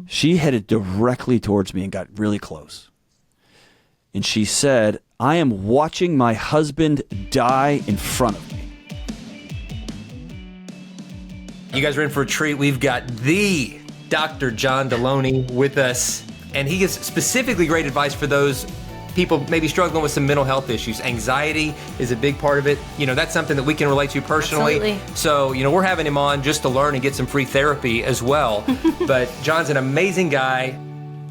She headed directly towards me and got really close. And she said, "I am watching my husband die in front of me." You guys are in for a treat. We've got the Dr. John Delony with us, and he gives specifically great advice for those people maybe struggling with some mental health issues. Anxiety is a big part of it. That's something that we can relate to personally. Absolutely. So, we're having him on just to learn and get some free therapy as well. But John's an amazing guy.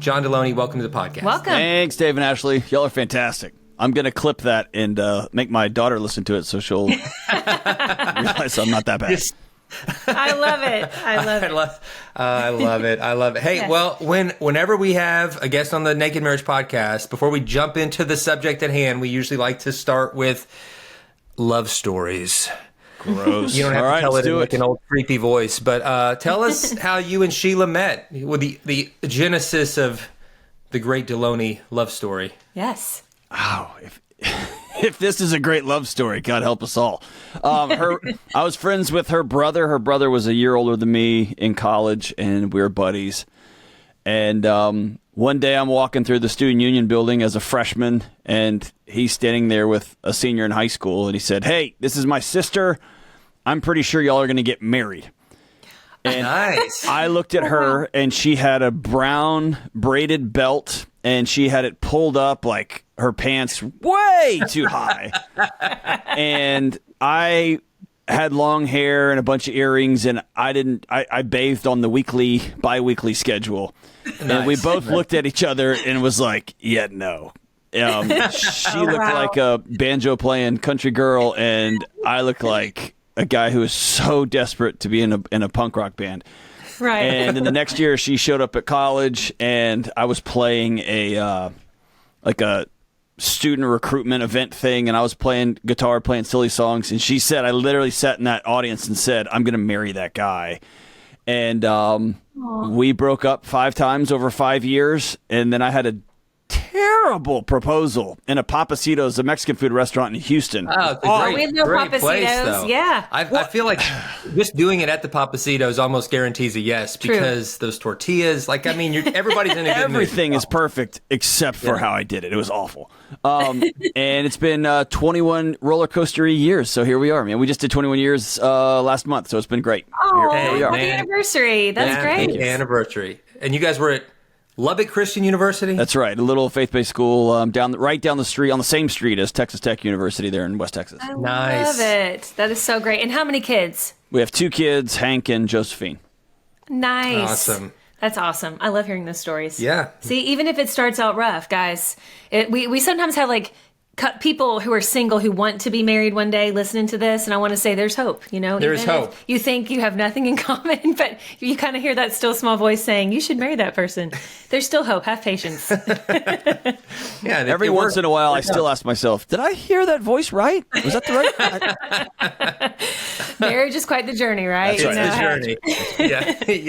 John Delony, welcome to the podcast. Welcome. Thanks, Dave and Ashley. Y'all are fantastic. I'm going to clip that and make my daughter listen to it so she'll realize I'm not that bad. I love it. I love it. Hey, Yes. well, whenever we have a guest on the Naked Marriage podcast, before we jump into the subject at hand, we usually like to start with love stories. Gross. You don't have All to right, tell let's it in do like an old creepy voice, but tell us how you and Sheila met, with the genesis of the great Delony love story. Yes. Wow. If this is a great love story, God help us all. I was friends with her brother. Her brother was a year older than me in college, and we were buddies. And one day I'm walking through the student union building as a freshman, and he's standing there with a senior in high school, and he said, "Hey, this is my sister. I'm pretty sure y'all are going to get married." And Nice. I looked at her, and she had a brown braided belt, and she had it pulled up like her pants way too high. And I had long hair and a bunch of earrings, and I bathed on the bi-weekly schedule. And we both looked at each other and was like, yeah, no. She looked like a banjo playing country girl, and I looked like a guy who was so desperate to be in a punk rock band. Right. And then the next year she showed up at college, and I was playing a student recruitment event thing, and I was playing guitar, playing silly songs, and she said, I literally sat in that audience and said, "I'm going to marry that guy." And we broke up 5 times over 5 years, and then I had a terrible proposal in a Papacitos, a Mexican food restaurant in Houston. Oh, it's a we know great place, Papacitos, though. yeah. I feel like just doing it at the Papacitos almost guarantees a yes, because those tortillas, everybody's in a good mood. Everything is perfect except for how I did it. It was awful. And it's been 21 roller coaster-y years, so here we are, man. We just did 21 years last month, so it's been great. Oh, Here we are. happy anniversary. That's great. Happy anniversary. And you guys were at Lubbock Christian University? That's right, a little faith-based school right down the street, on the same street as Texas Tech University there in West Texas. I Nice. love it. That is so great. And how many kids? We have 2 kids, Hank and Josephine. Nice. Awesome. That's awesome. I love hearing those stories. Yeah. See, even if it starts out rough, guys, we sometimes have people who are single who want to be married one day listening to this, and I want to say there's hope. There is hope. If you think you have nothing in common, but you kind of hear that still small voice saying you should marry that person. There's still hope. Have patience. Yeah. Every once in a while, I still ask myself, did I hear that voice right? Was that the right? Marriage is quite the journey, right? That's right. The journey.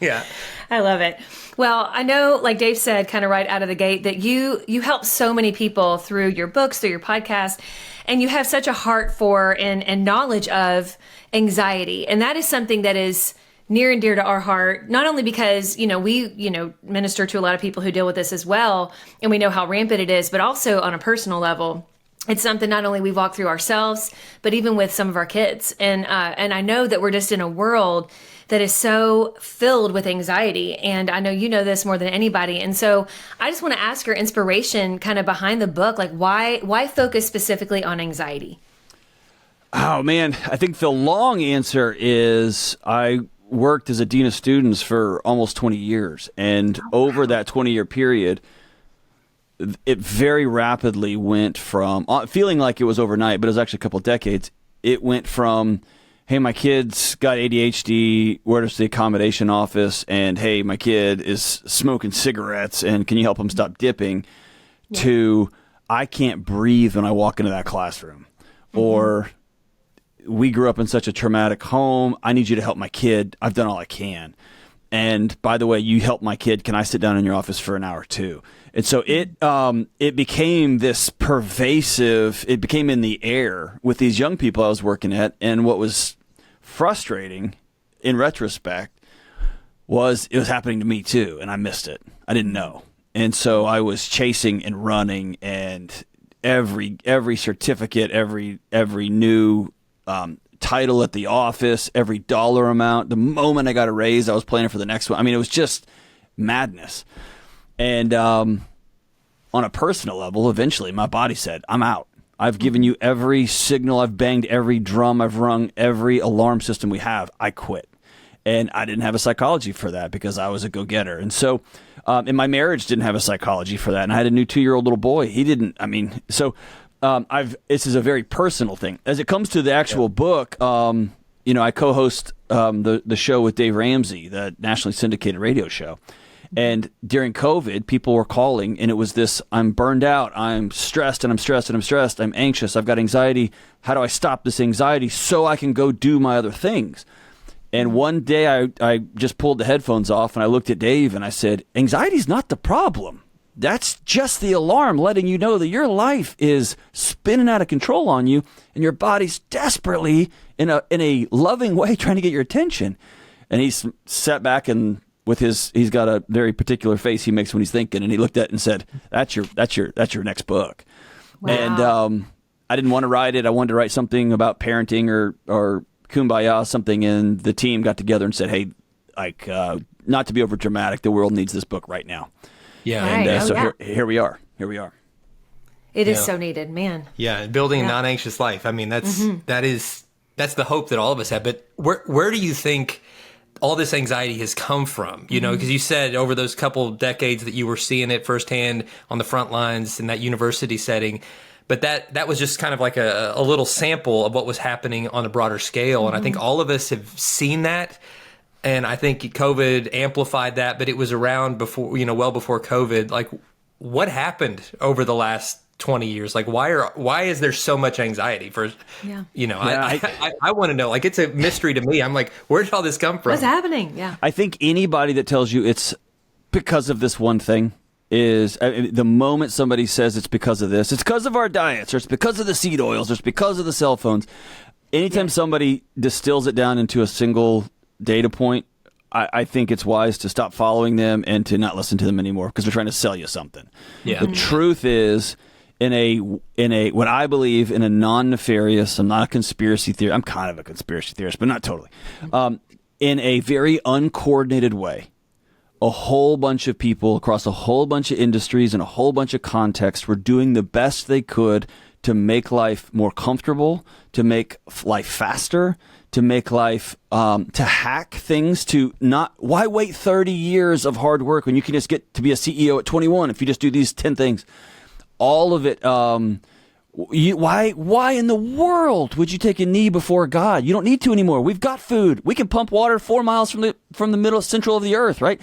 Yeah. I love it. Well, I know, like Dave said, kind of right out of the gate, that you help so many people through your books, through your podcast, and you have such a heart for and knowledge of anxiety. And that is something that is near and dear to our heart, not only because, we, minister to a lot of people who deal with this as well, and we know how rampant it is, but also on a personal level. It's something not only we walk through ourselves, but even with some of our kids. And I know that we're just in a world that is so filled with anxiety. And I know you know this more than anybody. And so I just want to ask your inspiration kind of behind the book, like why focus specifically on anxiety? Oh, man. I think the long answer is I worked as a dean of students for almost 20 years. And over that 20-year period, it very rapidly went from feeling like it was overnight, but it was actually a couple of decades. It went from, hey, my kid's got ADHD, where does the accommodation office? And hey, my kid is smoking cigarettes, and can you help him stop dipping? Yeah. To, I can't breathe when I walk into that classroom. Mm-hmm. Or, we grew up in such a traumatic home. I need you to help my kid. I've done all I can. And by the way, you help my kid. Can I sit down in your office for an hour too? And so it became this pervasive, it became in the air with these young people I was working at. And what was frustrating in retrospect was it was happening to me too, and I missed it. I didn't know. And so I was chasing and running, and every certificate, every new title at the office, every dollar amount. The moment I got a raise, I was planning for the next one. I mean, it was just madness. And on a personal level, eventually my body said, I'm out. I've given you every signal. I've banged every drum. I've rung every alarm system we have. I quit. And I didn't have a psychology for that because I was a go-getter. And so, and my marriage didn't have a psychology for that. And I had a new 2-year-old little boy. He didn't. I mean, so this is a very personal thing. As it comes to the actual book, I co-host the show with Dave Ramsey, the nationally syndicated radio show. And during COVID, people were calling, and it was this: I'm burned out, I'm stressed, and I'm stressed, and I'm stressed, I'm anxious, I've got anxiety. How do I stop this anxiety so I can go do my other things? And one day I just pulled the headphones off and I looked at Dave and I said, anxiety's not the problem. That's just the alarm letting you know that your life is spinning out of control on you and your body's desperately in a loving way trying to get your attention. And he sat back and he's got a very particular face he makes when he's thinking, and he looked at it and said, that's your next book. Wow. And I didn't want to write it. I wanted to write something about parenting or kumbaya, something, and the team got together and said, hey, not to be over dramatic, the world needs this book right now. Yeah. And here we are. It is so needed, man. Yeah, building a non-anxious life. I mean, that's the hope that all of us have. But where do you think all this anxiety has come from? You know, because you said over those couple decades that you were seeing it firsthand on the front lines in that university setting. But that was just kind of like a little sample of what was happening on a broader scale. And I think all of us have seen that. And I think COVID amplified that, but it was around before, well before COVID. Like, what happened over the last 20 years? Like, why is there so much anxiety for, I want to know, like, it's a mystery to me. I'm like, where did all this come from? What's happening? Yeah. I think anybody that tells you it's because of this one thing is the moment somebody says it's because of this, it's because of our diets, or it's because of the seed oils, or it's because of the cell phones. Anytime somebody distills it down into a single data point, I think it's wise to stop following them and to not listen to them anymore because they're trying to sell you something. Yeah. The truth is, in a what I believe in a non-nefarious, I'm not a conspiracy theorist. I'm kind of a conspiracy theorist, but not totally. In a very uncoordinated way, a whole bunch of people across a whole bunch of industries and a whole bunch of contexts were doing the best they could to make life more comfortable, to make life faster, to make life, to hack things, to not, why wait 30 years of hard work when you can just get to be a CEO at 21 if you just do these 10 things? All of it, why in the world would you take a knee before God? You don't need to anymore. We've got food. We can pump water 4 miles from the middle central of the earth, right?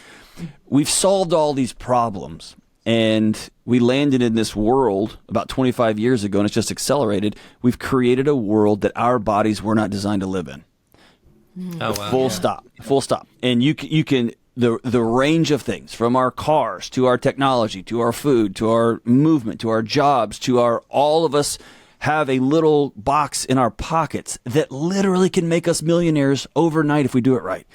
We've solved all these problems, and we landed in this world about 25 years ago, and it's just accelerated. We've created a world that our bodies were not designed to live in. Oh, wow. Full stop. And you can the range of things, from our cars to our technology to our food to our movement to our jobs to all of us have a little box in our pockets that literally can make us millionaires overnight if we do it right.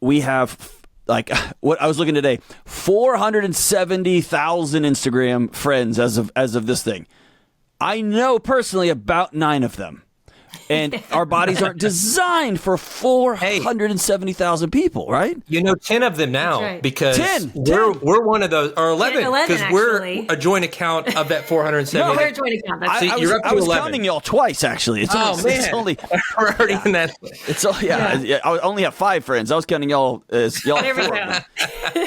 We have, like, what I was looking today, 470,000 Instagram friends as of this thing. I know personally about 9 of them. And our bodies aren't designed for 470,000 people, right? 10 of them now, right. Because 10. we're one of those, or 11, 11 because we're a joint account of that 470. No, we're a joint account. That's See, you're up to I was 11. counting y'all twice, actually. It's only we're already in that. It's I only have 5 friends. I was counting y'all as y'all. There we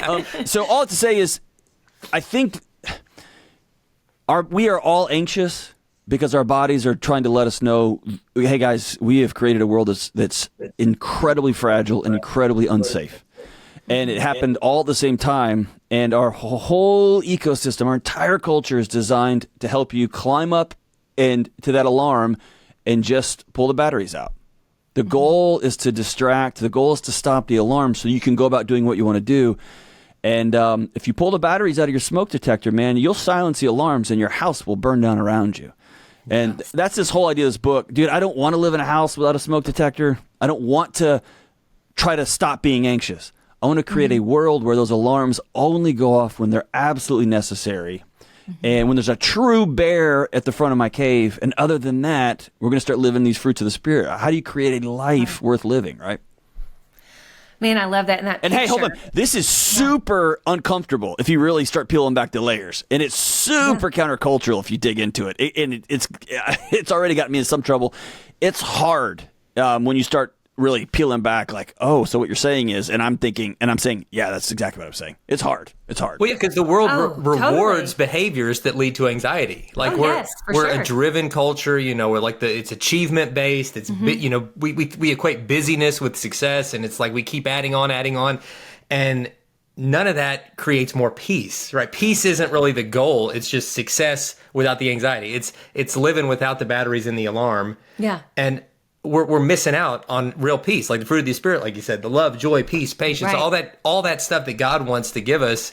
go. So all to say is, I think we are all anxious because our bodies are trying to let us know, hey guys, we have created a world that's incredibly fragile and incredibly unsafe. And it happened all at the same time. And our whole ecosystem, our entire culture is designed to help you climb up and to that alarm and just pull the batteries out. The goal is to distract. The goal is to stop the alarm so you can go about doing what you want to do. And if you pull the batteries out of your smoke detector, man, you'll silence the alarms and your house will burn down around you. And that's this whole idea of this book. Dude, I don't want to live in a house without a smoke detector. I don't want to try to stop being anxious. I want to create a world where those alarms only go off when they're absolutely necessary. And when there's a true bear at the front of my cave, and other than that, we're going to start living these fruits of the Spirit. How do you create a life worth living, right? Man, I love that. And hey, hold on. This is super uncomfortable if you really start peeling back the layers. And it's super countercultural if you dig into it. It's already got me in some trouble. It's hard when you start really peeling back like, oh, so what you're saying is, and I'm saying, yeah, that's exactly what I'm saying. It's hard. Well, yeah, because the world rewards behaviors that lead to anxiety. Like we're a driven culture, we're like it's achievement based. It's, we equate busyness with success, and it's like we keep adding on. And none of that creates more peace, right? Peace isn't really the goal. It's just success without the anxiety. It's living without the batteries in the alarm. Yeah. And we're missing out on real peace, like the fruit of the Spirit, like you said, the love, joy, peace, patience, all that stuff that God wants to give us,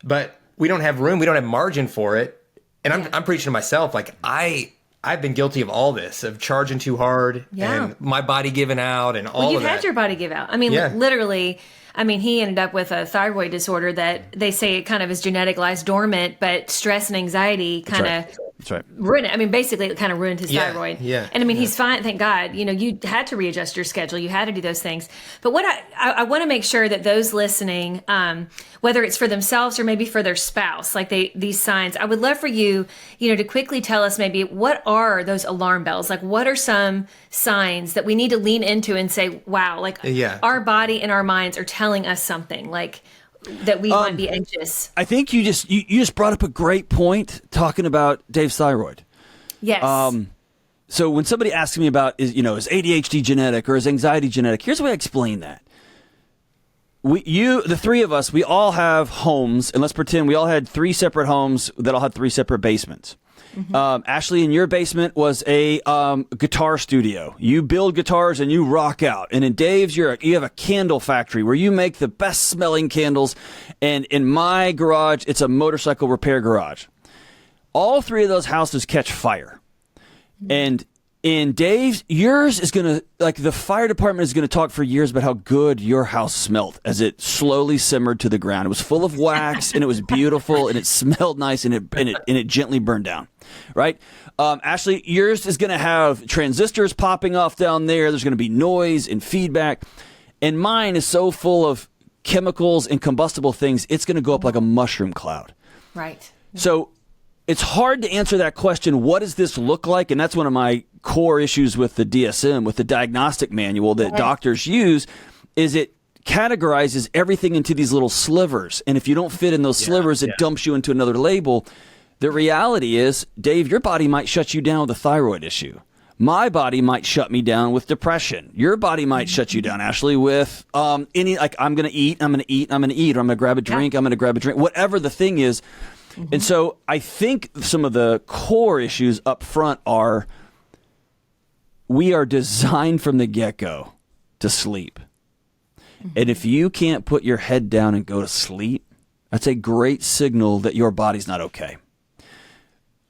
but we don't have room, we don't have margin for it. And I'm preaching to myself, like I've been guilty of all this, of charging too hard and my body giving out and all of that. You've had your body give out. I mean, literally. I mean, he ended up with a thyroid disorder that they say it kind of is genetic, lies dormant, but stress and anxiety kind of ruined it. I mean, basically, it kind of ruined his thyroid. Yeah. And I mean, he's fine, thank God. You had to readjust your schedule. You had to do those things. But what I want to make sure that those listening, whether it's for themselves or maybe for their spouse, like these signs, I would love for you, to quickly tell us maybe what are those alarm bells? Like, what are some signs that we need to lean into and say, wow, like our body and our minds are telling us something, like that we might be anxious. I think you just brought up a great point talking about Dave's thyroid. Yes. So when somebody asks me about is ADHD genetic or is anxiety genetic, here's the way I explain that. The three of us, we all have homes, and let's pretend we all had three separate homes that all had three separate basements. Ashley, in your basement was a guitar studio. You build guitars and you rock out. And in Dave's, you have a candle factory where you make the best smelling candles. And in my garage, it's a motorcycle repair garage. All three of those houses catch fire. And in Dave's, yours is going to, like, the fire department is going to talk for years about how good your house smelled as it slowly simmered to the ground. It was full of wax and it was beautiful and it smelled nice and it gently burned down. Right? Ashley, yours is going to have transistors popping off down there. There's going to be noise and feedback. And mine is so full of chemicals and combustible things, it's going to go up like a mushroom cloud. Right. So it's hard to answer that question, what does this look like? And that's one of my core issues with the DSM, with the diagnostic manual that doctors use, is it categorizes everything into these little slivers. And if you don't fit in those slivers, it dumps you into another label. The reality is, Dave, your body might shut you down with a thyroid issue. My body might shut me down with depression. Your body might shut you down, Ashley, with I'm going to eat, or I'm going to grab a drink, I'm going to grab a drink, whatever the thing is. And so I think some of the core issues up front are we are designed from the get-go to sleep. And if you can't put your head down and go to sleep, that's a great signal that your body's not okay.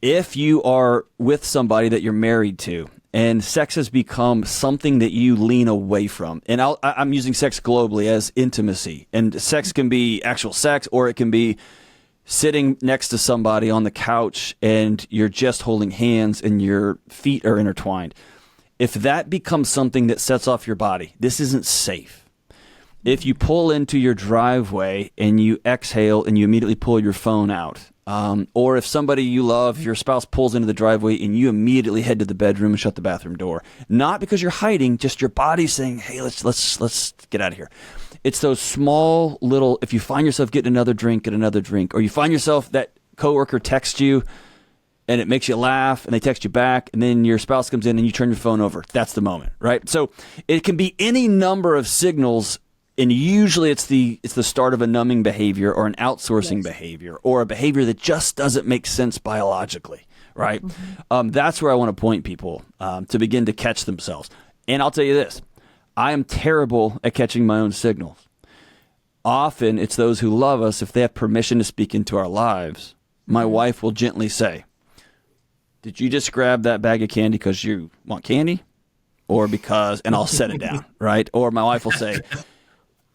If you are with somebody that you're married to and sex has become something that you lean away from, and I'm using sex globally as intimacy, and sex can be actual sex or it can be sitting next to somebody on the couch and you're just holding hands and your feet are intertwined. If that becomes something that sets off your body, this isn't safe. If you pull into your driveway and you exhale and you immediately pull your phone out, or if somebody you love, your spouse pulls into the driveway and you immediately head to the bedroom and shut the bathroom door, not because you're hiding, just your body saying, "Hey, let's get out of here." It's those small little. If you find yourself getting another drink, or you find yourself that coworker texts you and it makes you laugh and they text you back, and then your spouse comes in and you turn your phone over. That's the moment, right? So it can be any number of signals. And usually it's the start of a numbing behavior or an outsourcing behavior or a behavior that just doesn't make sense biologically, right? That's where I want to point people to begin to catch themselves. And I'll tell you this, I am terrible at catching my own signals. Often it's those who love us, if they have permission to speak into our lives, my wife will gently say, "Did you just grab that bag of candy because you want candy?" Or because, and I'll set it down, right? Or my wife will say,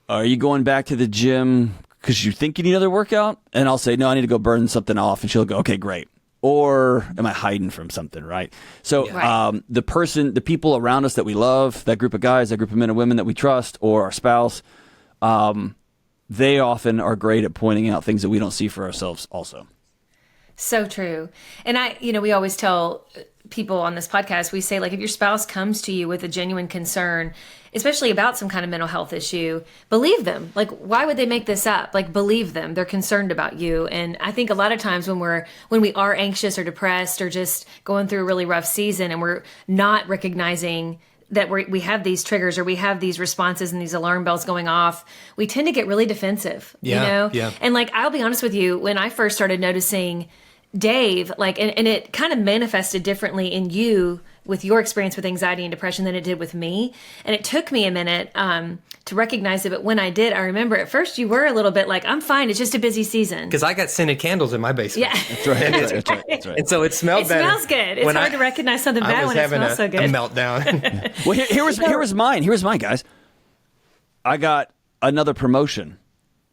are you going back to the gym because you think you need another workout? And I'll say, no, I need to go burn something off. And she'll go, okay, great. Or am I hiding from something, right? So the people around us that we love, that group of guys, that group of men and women that we trust, or our spouse, they often are great at pointing out things that we don't see for ourselves also. So true. And we always tell people on this podcast, we say, like, if your spouse comes to you with a genuine concern, especially about some kind of mental health issue, believe them. Like, why would they make this up? Like, believe them. They're concerned about you. And I think a lot of times when we are anxious or depressed or just going through a really rough season and we're not recognizing that we have these triggers or we have these responses and these alarm bells going off, we tend to get really defensive, Yeah. And like, I'll be honest with you, when I first started noticing Dave, like, and it kind of manifested differently in you with your experience with anxiety and depression than it did with me. And it took me a minute to recognize it. But when I did, I remember at first you were a little bit like, I'm fine. It's just a busy season. Because I got scented candles in my basement. Yeah. That's right. That's right. And so it smelled better. It smells good. It's hard to recognize something bad when it smells so good. I was having a meltdown. Well, here was mine. Here was mine, guys. I got another promotion,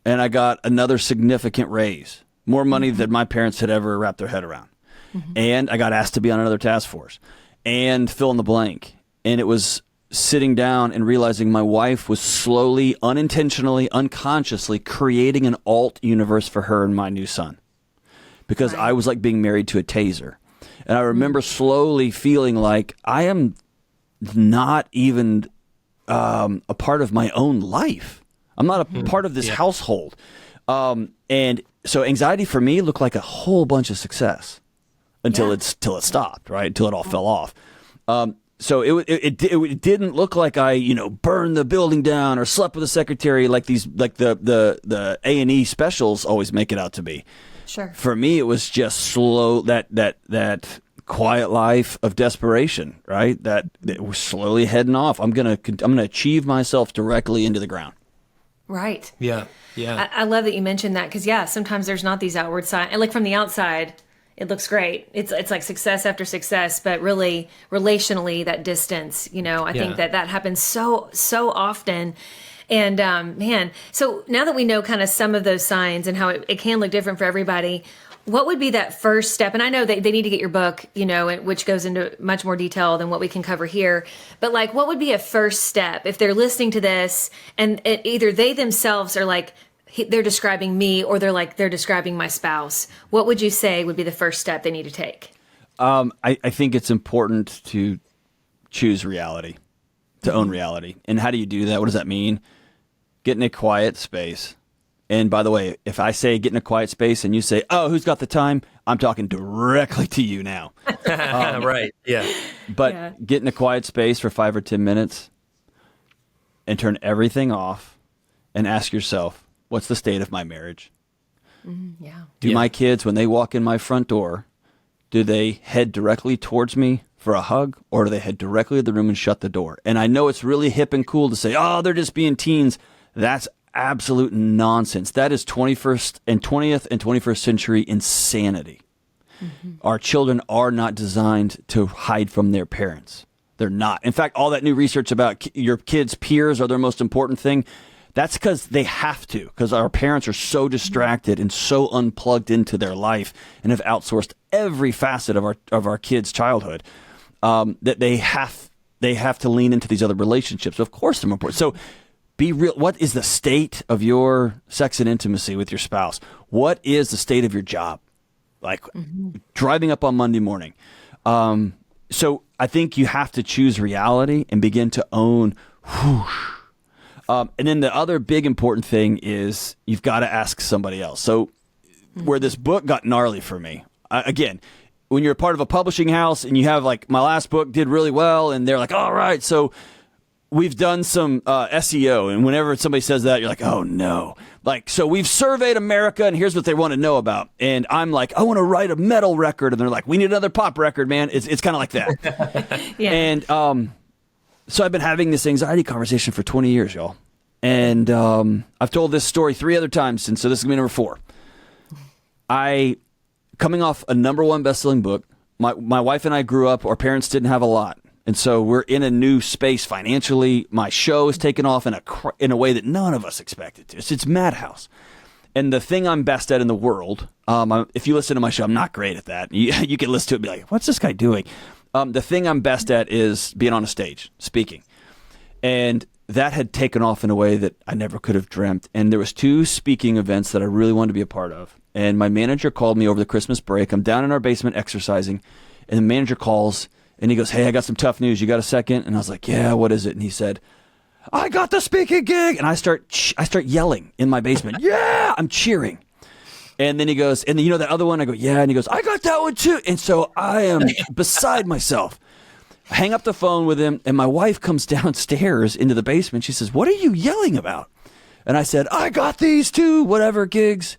and I got another significant raise. More money than my parents had ever wrapped their head around. Mm-hmm. And I got asked to be on another task force. And fill in the blank. And it was sitting down and realizing my wife was slowly, unintentionally, unconsciously creating an alt universe for her and my new son. Because I was like being married to a taser. And I remember slowly feeling like I am not even a part of my own life. I'm not a part of this household. And so anxiety for me looked like a whole bunch of success until it stopped, right? Until it all fell off. So it didn't look like I, burned the building down or slept with a secretary like the A&E specials always make it out to be. Sure. For me, it was just slow, that quiet life of desperation, right? That was slowly heading off. I'm gonna achieve myself directly into the ground. Right. Yeah. I love that you mentioned that because, sometimes there's not these outward signs. And like from the outside, it looks great. It's like success after success, but really relationally, that distance, I think that happens so often. And man, so now that we know kind of some of those signs and how it can look different for everybody, what would be that first step? And I know they need to get your book, which goes into much more detail than what we can cover here. But like, what would be a first step if they're listening to this and either they themselves are like, they're describing me or they're describing my spouse? What would you say would be the first step they need to take? I think it's important to choose reality, to own reality. And how do you do that? What does that mean? Get in a quiet space. And by the way, if I say get in a quiet space and you say, oh, who's got the time? I'm talking directly to you now. Right. Yeah. But get in a quiet space for 5 or 10 minutes and turn everything off and ask yourself, what's the state of my marriage? Do my kids, when they walk in my front door, do they head directly towards me for a hug or do they head directly to the room and shut the door? And I know it's really hip and cool to say, oh, they're just being teens. That's absolute nonsense. That is 20th and 21st century insanity. Mm-hmm. Our children are not designed to hide from their parents. They're not. In fact, all that new research about your kids' peers are their most important thing. That's because they have to, because our parents are so distracted and so unplugged into their life and have outsourced every facet of our kids' childhood that they have to lean into these other relationships. Of course, they're more important. So be real. What is the state of your sex and intimacy with your spouse? What is the state of your job? Like driving up on Monday morning. So I think you have to choose reality and begin to own whoosh. And then the other big important thing is you've got to ask somebody else. So where this book got gnarly for me, again, when you're a part of a publishing house and you have like my last book did really well and they're like, all right, so we've done some SEO. And whenever somebody says that, you're like, oh no. Like, so we've surveyed America and here's what they want to know about. And I'm like, I want to write a metal record. And they're like, we need another pop record, man. It's kind of like that. Yeah. And, so I've been having this anxiety conversation for 20 years, y'all. And I've told this story 3 other times, and so this is going to be number 4. Coming off a #1 best-selling book, my wife and I grew up, our parents didn't have a lot. And so we're in a new space financially. My show is taken off in a way that none of us expected to. It's madhouse. And the thing I'm best at in the world, if you listen to my show, I'm not great at that. You can listen to it and be like, what's this guy doing? The thing I'm best at is being on a stage, speaking. And that had taken off in a way that I never could have dreamt. And there was 2 speaking events that I really wanted to be a part of. And my manager called me over the Christmas break. I'm down in our basement exercising, and the manager calls, and he goes, hey, I got some tough news. You got a second? And I was like, yeah, what is it? And he said, I got the speaking gig. And I start yelling in my basement. Yeah, I'm cheering. And then he goes, and then, you know that other one? I go, yeah. And he goes, I got that one too. And so I am beside myself. I hang up the phone with him, and my wife comes downstairs into the basement. She says, what are you yelling about? And I said, I got these 2 whatever gigs.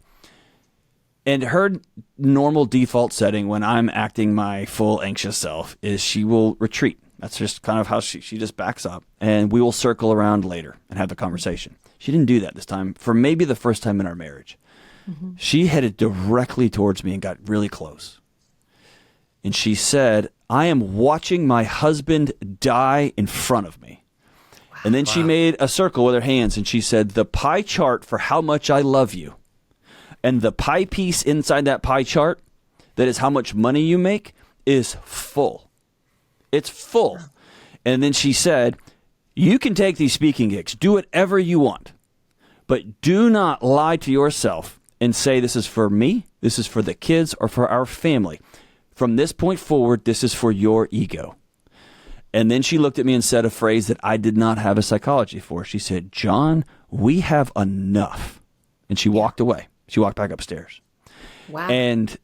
And her normal default setting when I'm acting my full anxious self is she will retreat. That's just kind of how she just backs up, and we will circle around later and have the conversation. She didn't do that this time for maybe the first time in our marriage. Mm-hmm. She headed directly towards me and got really close. And she said, I am watching my husband die in front of me. Wow. And then she made a circle with her hands, and she said, the pie chart for how much I love you, and the pie piece inside that pie chart, that is how much money you make, is full. It's full. And then she said, you can take these speaking gigs, do whatever you want, but do not lie to yourself and say this is for me, this is for the kids, or for our family. From this point forward, this is for your ego. And then she looked at me and said a phrase that I did not have a psychology for. She said, John, we have enough. And she walked away. She walked back upstairs. Wow. And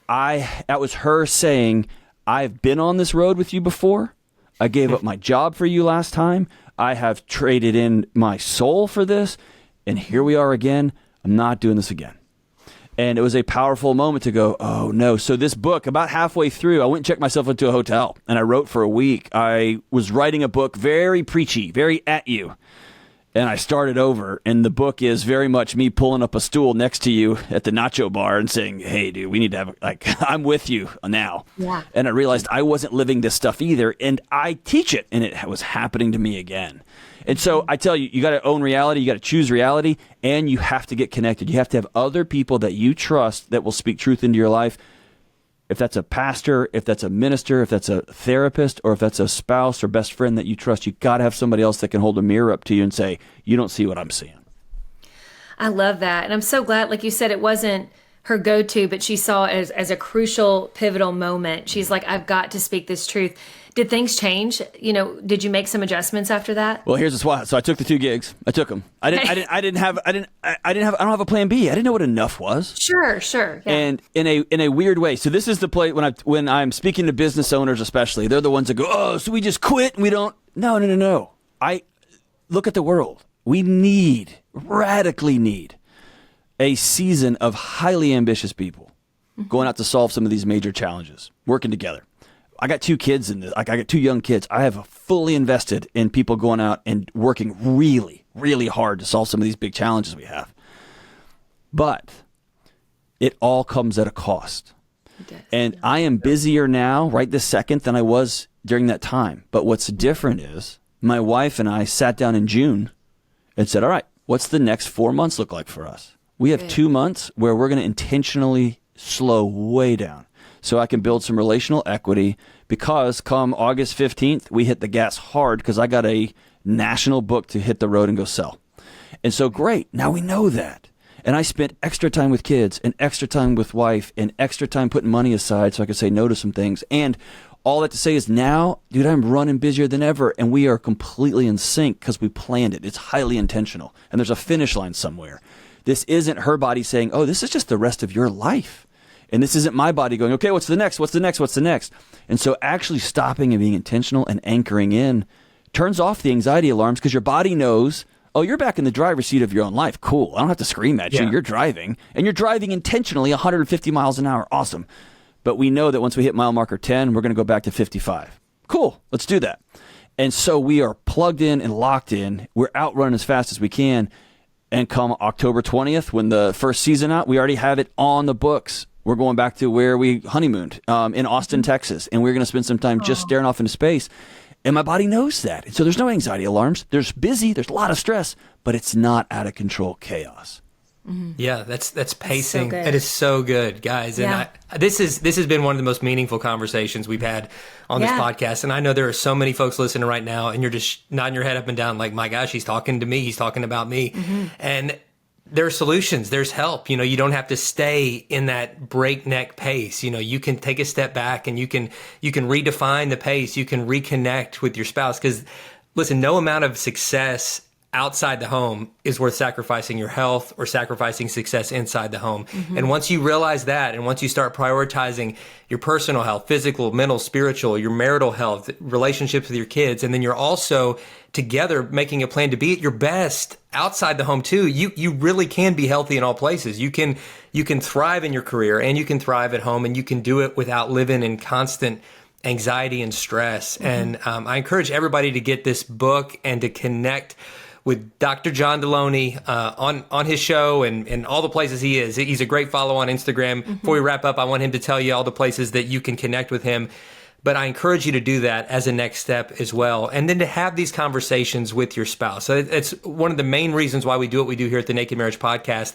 that was her saying, I've been on this road with you before. I gave up my job for you last time. I have traded in my soul for this. And here we are again. I'm not doing this again. And it was a powerful moment to go, oh no. So this book, about halfway through, I went and checked myself into a hotel, and I wrote for a week. I was writing a book, very preachy, very at you. And I started over, and the book is very much me pulling up a stool next to you at the nacho bar and saying, hey, dude, we need to have, I'm with you now. Yeah. And I realized I wasn't living this stuff either, and I teach it, and it was happening to me again. And so I tell you, you got to own reality, you got to choose reality, and you have to get connected. You have to have other people that you trust that will speak truth into your life. If that's a pastor, if that's a minister, if that's a therapist, or if that's a spouse or best friend that you trust, you got to have somebody else that can hold a mirror up to you and say, you don't see what I'm seeing. I love that. And I'm so glad, like you said, it wasn't her go-to, but she saw it as a crucial, pivotal moment. She's like, I've got to speak this truth. Did things change? You know, did you make some adjustments after that? Well, here's why. So I took the 2 gigs. I took them. I don't have a plan B. I didn't know what enough was. Sure. Yeah. And in a weird way. So this is the place when I'm speaking to business owners, especially, they're the ones that go, oh, so we just quit and we don't. No. I look at the world. We radically need a season of highly ambitious people going out to solve some of these major challenges, working together. I got 2 kids in this. I got 2 young kids. I have fully invested in people going out and working really, really hard to solve some of these big challenges we have. But it all comes at a cost. It does, and I am busier now, right this second, than I was during that time. But what's different is my wife and I sat down in June and said, all right, what's the next 4 months look like for us? We have 2 months where we're going to intentionally slow way down, so I can build some relational equity, because come August 15th, we hit the gas hard because I got a national book to hit the road and go sell. And so great, now we know that. And I spent extra time with kids and extra time with wife and extra time putting money aside so I could say no to some things. And all that to say is now, dude, I'm running busier than ever, and we are completely in sync because we planned it. It's highly intentional, and there's a finish line somewhere. This isn't her body saying, oh, this is just the rest of your life. And this isn't my body going, okay, what's the next? What's the next? What's the next? And so actually stopping and being intentional and anchoring in turns off the anxiety alarms, because your body knows, oh, you're back in the driver's seat of your own life. Cool. I don't have to scream at you. You're driving, and you're driving intentionally 150 miles an hour. Awesome. But we know that once we hit mile marker 10, we're going to go back to 55. Cool. Let's do that. And so we are plugged in and locked in. We're out running as fast as we can. And come October 20th, when the first season out, we already have it on the books. we're going back to where we honeymooned in Austin, Texas, and we're going to spend some time just staring off into space. And my body knows that. And so there's no anxiety alarms. There's a lot of stress, but it's not out of control chaos. Yeah, that's pacing. So good. It is so good, guys. And this has been one of the most meaningful conversations we've had on this podcast. And I know there are so many folks listening right now, and you're just nodding your head up and down like, my gosh, he's talking to me. He's talking about me. And there are solutions. There's help. You don't have to stay in that breakneck pace. You can take a step back and you can redefine the pace. You can reconnect with your spouse. Because listen, no amount of success outside the home is worth sacrificing your health or sacrificing success inside the home. And once you realize that, and once you start prioritizing your personal health, physical, mental, spiritual, your marital health, relationships with your kids, and then you're also together making a plan to be at your best outside the home too, you really can be healthy in all places. You can thrive in your career, and you can thrive at home, and you can do it without living in constant anxiety and stress. And I encourage everybody to get this book and to connect with Dr. John Delony on his show and all the places he is. He's a great follow on Instagram. Before we wrap up, I want him to tell you all the places that you can connect with him. But I encourage you to do that as a next step as well. And then to have these conversations with your spouse. So it's one of the main reasons why we do what we do here at the Naked Marriage Podcast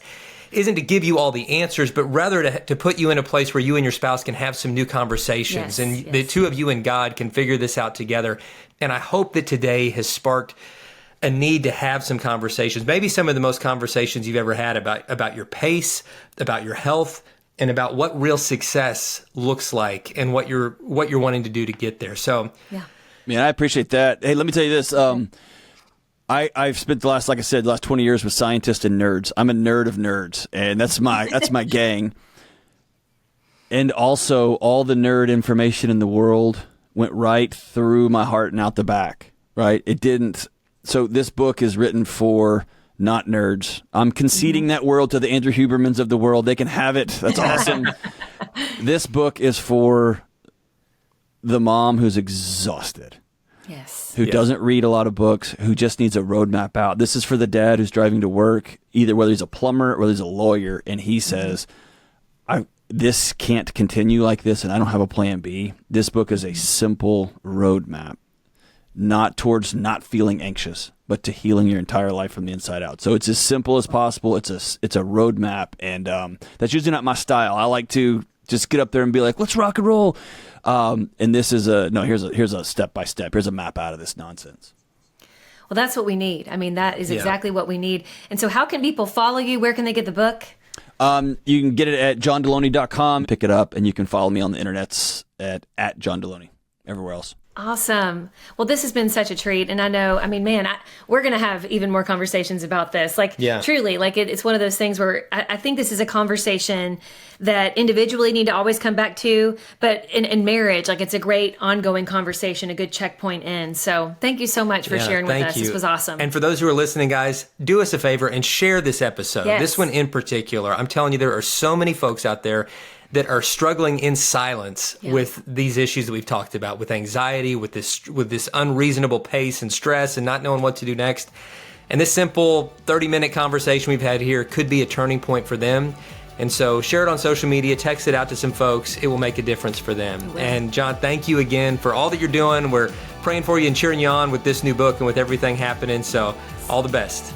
isn't to give you all the answers, but rather to put you in a place where you and your spouse can have some new conversations. The two of you and God can figure this out together. And I hope that today has sparked a need to have some conversations, maybe some of the most conversations you've ever had about your pace, about your health, and about what real success looks like and what you're wanting to do to get there. So, Man, I appreciate that. Hey, let me tell you this. I've spent the last 20 years with scientists and nerds. I'm a nerd of nerds, and that's my gang. And also, all the nerd information in the world went right through my heart and out the back. Right? It didn't. So this book is written for not nerds. I'm conceding that world to the Andrew Hubermans of the world. They can have it. That's awesome. This book is for the mom who's exhausted. Yes. Who doesn't read a lot of books, who just needs a roadmap out. This is for the dad who's driving to work, either whether he's a plumber or whether he's a lawyer, and he says, this can't continue like this, and I don't have a plan B. This book is a simple roadmap. Not towards not feeling anxious, but to healing your entire life from the inside out. So it's as simple as possible. It's a roadmap, and that's usually not my style. I like to just get up there and be like, let's rock and roll. And this is here's a step by step. Here's a map out of this nonsense. Well, that's what we need. I mean, that is exactly what we need. And so how can people follow you? Where can they get the book? You can get it at johndelony.com, pick it up, and you can follow me on the internets at John Delony, everywhere else. Awesome. Well, this has been such a treat. And I know, we're going to have even more conversations about this. Truly, it's one of those things where I think this is a conversation that individually need to always come back to, but in marriage, it's a great ongoing conversation, a good checkpoint in. So thank you so much for sharing with us. This was awesome. And for those who are listening, guys, do us a favor and share this episode. Yes. This one in particular. I'm telling you, there are so many folks out there that are struggling in silence with these issues that we've talked about, with anxiety, with this unreasonable pace and stress and not knowing what to do next. And this simple 30-minute conversation we've had here could be a turning point for them. And so share it on social media, text it out to some folks. It will make a difference for them. And John, thank you again for all that you're doing. We're praying for you and cheering you on with this new book and with everything happening. So all the best.